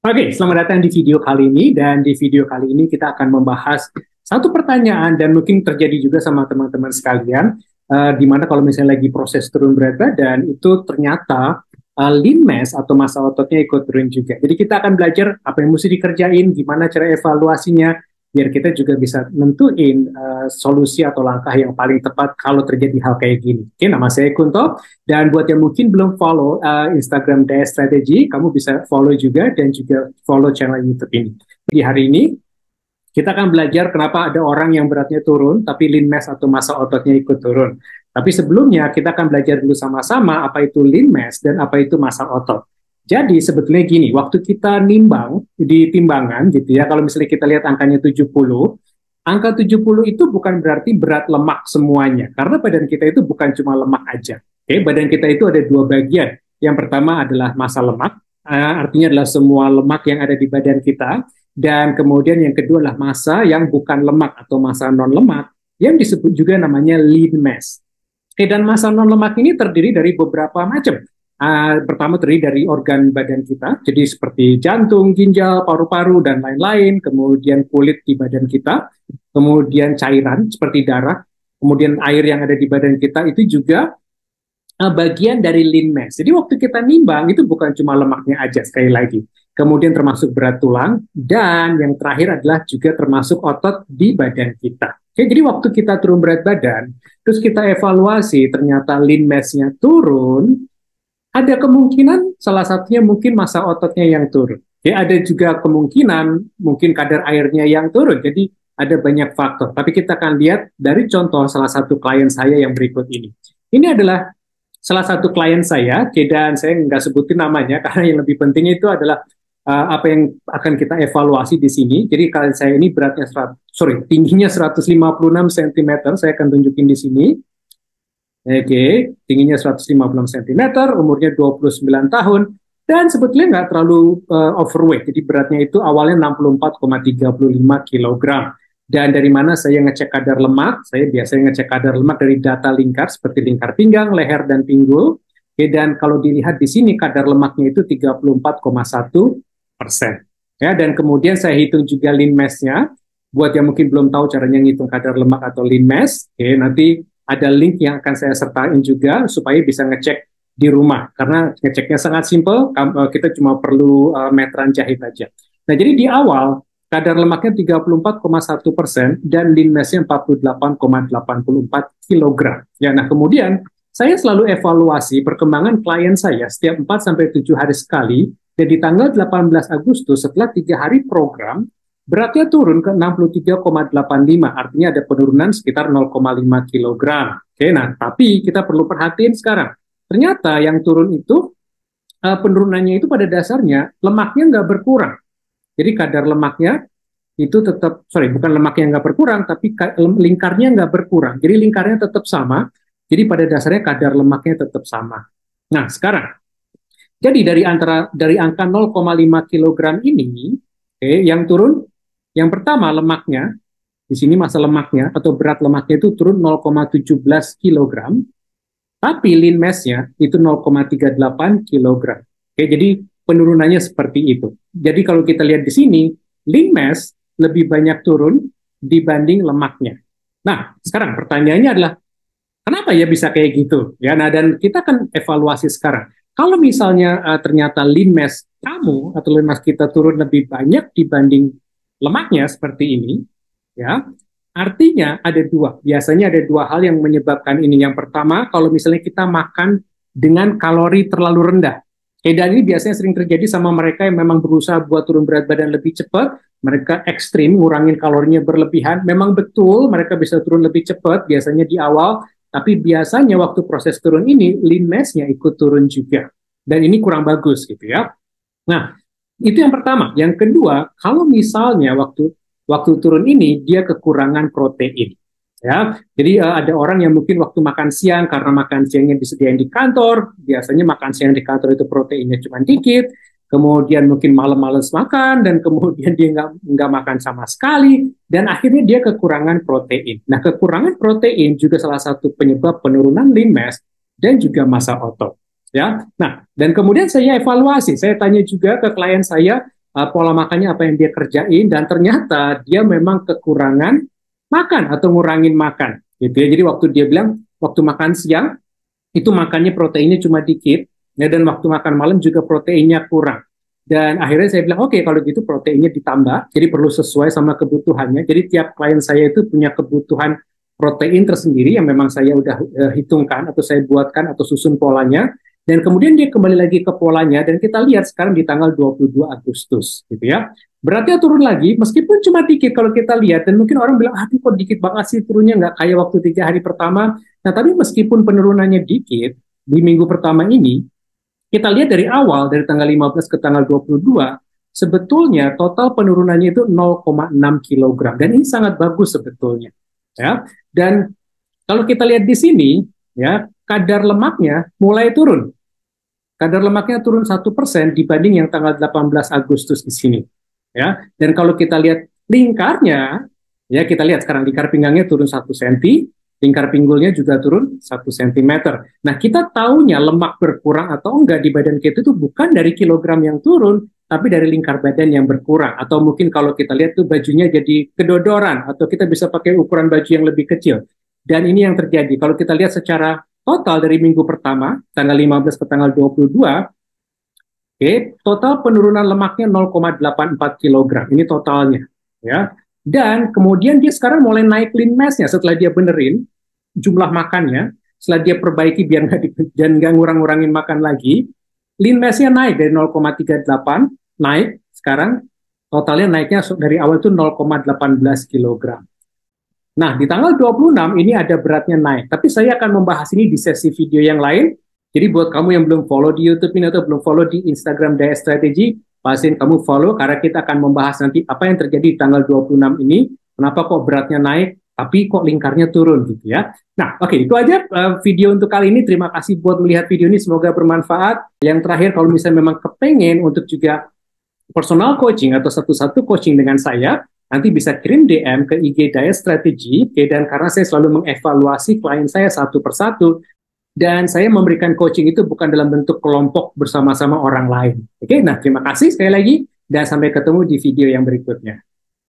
Oke, selamat datang di video kali ini. Dan di video kali ini kita akan membahas satu pertanyaan dan mungkin terjadi juga sama teman-teman sekalian, di mana kalau misalnya lagi proses turun berat badan, itu ternyata lean mass atau massa ototnya ikut turun juga. Jadi kita akan belajar apa yang mesti dikerjain, gimana cara evaluasinya, biar kita juga bisa nentuin solusi atau langkah yang paling tepat kalau terjadi hal kayak gini. Oke, nama saya Kunto. Dan buat yang mungkin belum follow Instagram DS Strategy, kamu bisa follow juga dan juga follow channel YouTube ini. Di hari ini, kita akan belajar kenapa ada orang yang beratnya turun, tapi lean mass atau massa ototnya ikut turun. Tapi sebelumnya, kita akan belajar dulu sama-sama apa itu lean mass dan apa itu massa otot. Jadi sebetulnya gini, waktu kita nimbang di timbangan gitu ya, kalau misalnya kita lihat angkanya 70, angka 70 itu bukan berarti berat lemak semuanya, karena badan kita itu bukan cuma lemak aja. Oke, badan kita itu ada dua bagian. Yang pertama adalah massa lemak, artinya adalah semua lemak yang ada di badan kita, dan kemudian yang kedua adalah massa yang bukan lemak atau massa non-lemak, yang disebut juga namanya lean mass. Oke, dan massa non-lemak ini terdiri dari beberapa macam. Pertama terdiri dari organ badan kita, jadi seperti jantung, ginjal, paru-paru, dan lain-lain, kemudian kulit di badan kita, kemudian cairan seperti darah, kemudian air yang ada di badan kita, itu juga bagian dari lean mass. Jadi waktu kita nimbang itu bukan cuma lemaknya aja, sekali lagi. Kemudian termasuk berat tulang, dan yang terakhir adalah juga termasuk otot di badan kita. Oke, jadi waktu kita turun berat badan, terus kita evaluasi, ternyata lean mass-nya turun, ada kemungkinan salah satunya mungkin massa ototnya yang turun. Ya, ada juga kemungkinan mungkin kadar airnya yang turun. Jadi ada banyak faktor. Tapi kita akan lihat dari contoh salah satu klien saya yang berikut ini. Ini adalah salah satu klien saya, dan saya nggak sebutin namanya karena yang lebih penting itu adalah apa yang akan kita evaluasi di sini. Jadi klien saya ini tingginya 156 cm, saya akan tunjukin di sini. Oke, tingginya 156 cm, umurnya 29 tahun, dan sebetulnya nggak terlalu overweight, jadi beratnya itu awalnya 64,35 kg. Dan dari mana saya ngecek kadar lemak? Saya biasanya ngecek kadar lemak dari data lingkar, seperti lingkar pinggang, leher, dan pinggul. Oke, dan kalau dilihat di sini, kadar lemaknya itu 34,1%. Ya, dan kemudian saya hitung juga lean mass-nya. Buat yang mungkin belum tahu caranya ngitung kadar lemak atau lean mass, oke, nanti ada link yang akan saya sertain juga supaya bisa ngecek di rumah. Karena ngeceknya sangat simple, kita cuma perlu meteran jahit aja. Nah, jadi di awal, kadar lemaknya 34,1% dan lean mass-nya 48,84 kg. Ya, nah kemudian saya selalu evaluasi perkembangan klien saya setiap 4-7 hari sekali, dan di tanggal 18 Agustus setelah 3 hari program, beratnya turun ke 63,85, artinya ada penurunan sekitar 0,5 kg. Oke, nah tapi kita perlu perhatiin sekarang. Ternyata yang turun itu, penurunannya itu pada dasarnya lemaknya nggak berkurang. Jadi kadar lemaknya itu tetap, bukan lemaknya nggak berkurang, tapi lingkarnya nggak berkurang. Jadi lingkarnya tetap sama, jadi pada dasarnya kadar lemaknya tetap sama. Nah sekarang, jadi dari angka 0,5 kg ini, yang turun, yang pertama lemaknya, di sini massa lemaknya atau berat lemaknya itu turun 0,17 kg, tapi lean mass-nya itu 0,38 kg. Jadi penurunannya seperti itu. Jadi kalau kita lihat di sini, lean mass lebih banyak turun dibanding lemaknya. Nah, sekarang pertanyaannya adalah, kenapa ya bisa kayak gitu? Ya, nah dan kita akan evaluasi sekarang. Kalau misalnya ternyata lean mass kamu atau lean mass kita turun lebih banyak dibanding lemaknya seperti ini, ya, artinya biasanya ada dua hal yang menyebabkan ini. Yang pertama, kalau misalnya kita makan dengan kalori terlalu rendah. Dan ini biasanya sering terjadi sama mereka yang memang berusaha buat turun berat badan lebih cepat, mereka ekstrim, ngurangin kalorinya berlebihan, memang betul mereka bisa turun lebih cepat, biasanya di awal, tapi biasanya waktu proses turun ini, lean mass-nya ikut turun juga. Dan ini kurang bagus gitu ya. Nah, itu yang pertama. Yang kedua, kalau misalnya waktu turun ini dia kekurangan protein, ya. Jadi ada orang yang mungkin waktu makan siang, karena makan siangnya disediain di kantor, biasanya makan siang di kantor itu proteinnya cuma dikit, kemudian mungkin malam males makan, dan kemudian dia nggak makan sama sekali, dan akhirnya dia kekurangan protein. Nah, kekurangan protein juga salah satu penyebab penurunan lean mass dan juga massa otot. Ya, nah, dan kemudian saya evaluasi, saya tanya juga ke klien saya, pola makannya apa yang dia kerjain, dan ternyata dia memang kekurangan makan atau ngurangin makan gitu ya. Jadi waktu dia bilang waktu makan siang itu makannya proteinnya cuma dikit ya, dan waktu makan malam juga proteinnya kurang. Dan akhirnya saya bilang, oke, kalau gitu proteinnya ditambah, jadi perlu sesuai sama kebutuhannya. Jadi tiap klien saya itu punya kebutuhan protein tersendiri yang memang saya udah hitungkan atau saya buatkan atau susun polanya. Dan kemudian dia kembali lagi ke polanya, dan kita lihat sekarang di tanggal 22 Agustus gitu ya. Beratnya turun lagi, meskipun cuma dikit kalau kita lihat, dan mungkin orang bilang, ah kok dikit banget sih turunnya, nggak kayak waktu 3 hari pertama. Nah, tapi meskipun penurunannya dikit, di minggu pertama ini, kita lihat dari awal, dari tanggal 15 ke tanggal 22, sebetulnya total penurunannya itu 0,6 kilogram. Dan ini sangat bagus sebetulnya. Ya. Dan kalau kita lihat di sini, ya, kadar lemaknya mulai turun. Kadar lemaknya turun 1% dibanding yang tanggal 18 Agustus di sini. Ya. Dan kalau kita lihat lingkarnya, ya kita lihat sekarang lingkar pinggangnya turun 1 cm, lingkar pinggulnya juga turun 1 cm. Nah, kita taunya lemak berkurang atau enggak di badan kita itu bukan dari kilogram yang turun, tapi dari lingkar badan yang berkurang. Atau mungkin kalau kita lihat tuh bajunya jadi kedodoran, atau kita bisa pakai ukuran baju yang lebih kecil. Dan ini yang terjadi. Kalau kita lihat secara total dari minggu pertama, tanggal 15 ke tanggal 22, total penurunan lemaknya 0,84 kilogram. Ini totalnya. Ya. Dan kemudian dia sekarang mulai naik lean mass-nya setelah dia benerin jumlah makannya, setelah dia perbaiki biar dan nggak ngurang-ngurangin makan lagi, lean mass-nya naik dari 0,38, naik sekarang totalnya naiknya dari awal itu 0,18 kilogram. Nah, di tanggal 26 ini ada beratnya naik, tapi saya akan membahas ini di sesi video yang lain. Jadi buat kamu yang belum follow di YouTube ini atau belum follow di Instagram Diet Strategy, pastiin kamu follow karena kita akan membahas nanti apa yang terjadi di tanggal 26 ini, kenapa kok beratnya naik, tapi kok lingkarnya turun gitu ya. Nah, oke, itu aja video untuk kali ini. Terima kasih buat melihat video ini, semoga bermanfaat. Yang terakhir, kalau misalnya memang kepengen untuk juga personal coaching atau satu-satu coaching dengan saya, nanti bisa kirim DM ke IG Diet Strategy, dan karena saya selalu mengevaluasi klien saya satu persatu, dan saya memberikan coaching itu bukan dalam bentuk kelompok bersama-sama orang lain. Oke, nah terima kasih sekali lagi, dan sampai ketemu di video yang berikutnya.